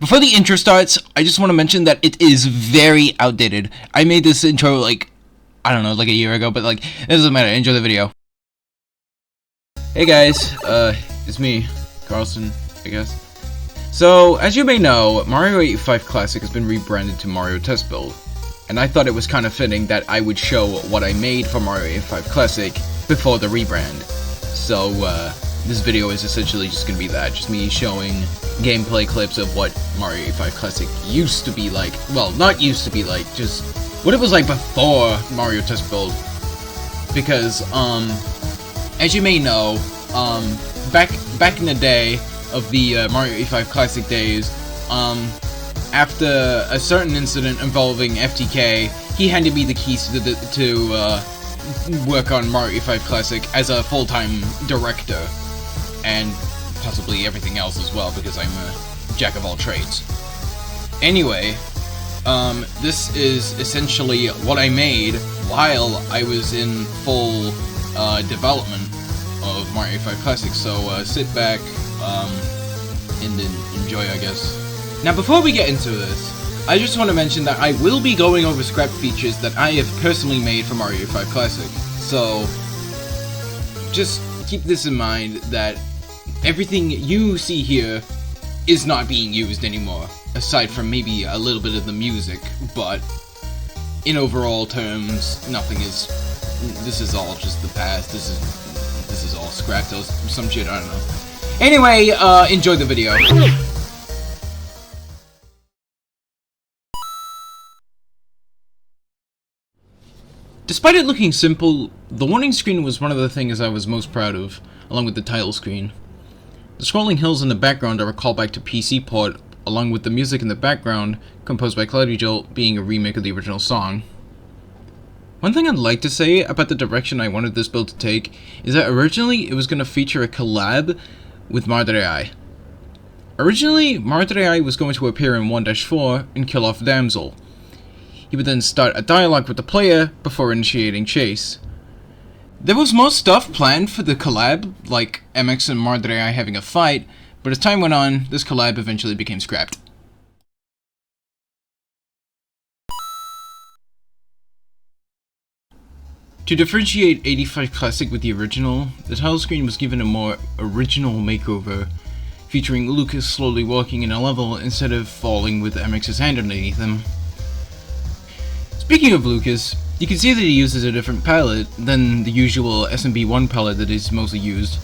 Before the intro starts, I just want to mention that it is very outdated. I made this intro like, I don't know, like a year ago, but like, it doesn't matter. Enjoy the video. Hey guys, it's me, Carlson, I guess. So, as you may know, Mario 85 Classic has been rebranded to Mario Test Build, and I thought it was kind of fitting that I would show what I made for Mario 85 Classic before the rebrand. So, this video is essentially just gonna be that, just me showing gameplay clips of what Mario 85 Classic used to be like. Well, not used to be like, just what it was like before Mario Test Build. Because, as you may know, back in the day of the Mario 85 Classic days, after a certain incident involving FTK, he handed me the keys to work on Mario 85 Classic as a full-time director, and possibly everything else as well, because I'm a jack of all trades. Anyway, this is essentially what I made while I was in full development of Mario 85 Classic, so sit back and enjoy, I guess. Now, before we get into this, I just want to mention that I will be going over scrap features that I have personally made for Mario 85 Classic, so just keep this in mind that everything you see here is not being used anymore, aside from maybe a little bit of the music, but in overall terms, nothing is. This is all just the past. This is all scrapped or some shit. I don't know. Anyway, enjoy the video. Despite it looking simple, the warning screen was one of the things I was most proud of, along with the title screen. The scrolling hills in the background are a callback to PC port, along with the music in the background, composed by Cloudy Jolt, being a remake of the original song. One thing I'd like to say about the direction I wanted this build to take is that originally it was going to feature a collab with Mar3i. Originally, Mar3i was going to appear in 1-4 and kill off Damsel. He would then start a dialogue with the player before initiating chase. There was more stuff planned for the collab, like MX and Mar3i having a fight, but as time went on, this collab eventually became scrapped. To differentiate 85 Classic with the original, the title screen was given a more original makeover, featuring Lucas slowly walking in a level instead of falling with MX's hand underneath him. Speaking of Lucas, you can see that he uses a different palette than the usual SMB1 palette that is mostly used.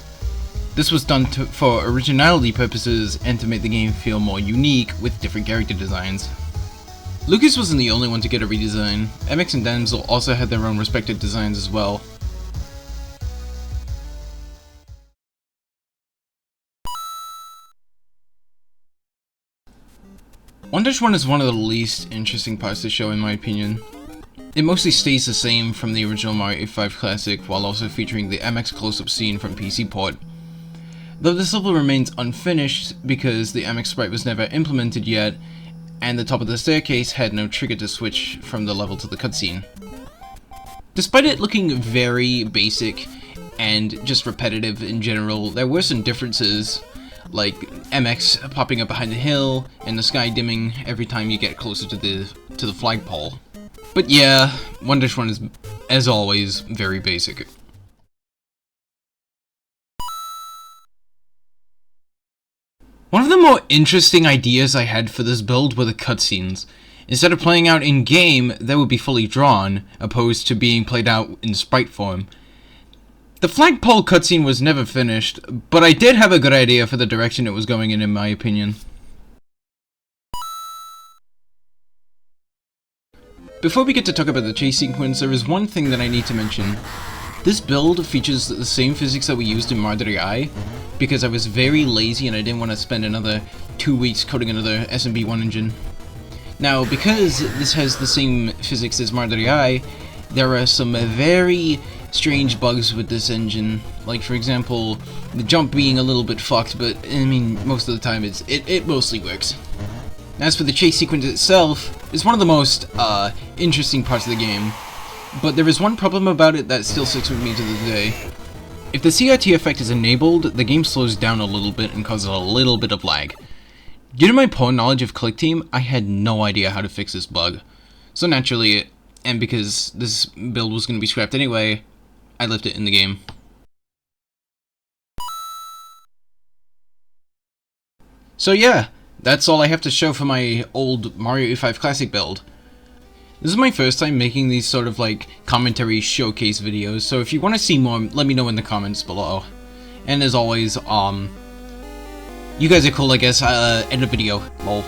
This was done for originality purposes and to make the game feel more unique with different character designs. Lucas wasn't the only one to get a redesign. MX and Damsel also had their own respective designs as well. One is one of the least interesting parts to show in my opinion. It mostly stays the same from the original Mario 85 Classic while also featuring the MX close-up scene from PC port. Though this level remains unfinished because the MX sprite was never implemented yet, and the top of the staircase had no trigger to switch from the level to the cutscene. Despite it looking very basic and just repetitive in general, there were some differences, like MX popping up behind the hill and the sky dimming every time you get closer to the flagpole. But yeah, 1-1 is, as always, very basic. One of the more interesting ideas I had for this build were the cutscenes. Instead of playing out in-game, they would be fully drawn, opposed to being played out in sprite form. The flagpole cutscene was never finished, but I did have a good idea for the direction it was going in my opinion. Before we get to talk about the chase sequence, there is one thing that I need to mention. This build features the same physics that we used in Mar3i, because I was very lazy and I didn't want to spend another 2 weeks coding another SMB1 engine. Now, because this has the same physics as Mar3i, there are some very strange bugs with this engine, like for example, the jump being a little bit fucked, but I mean, most of the time it mostly works. As for the chase sequence itself, it's one of the most interesting parts of the game, but there is one problem about it that still sticks with me to this day. If the CRT effect is enabled, the game slows down a little bit and causes a little bit of lag. Due to my poor knowledge of Click Team, I had no idea how to fix this bug. So naturally, and because this build was going to be scrapped anyway, I left it in the game. So yeah, that's all I have to show for my old Mario 85 Classic build. This is my first time making these sort of like commentary showcase videos, so if you want to see more, let me know in the comments below. And as always, you guys are cool, I guess. End the video. Lol.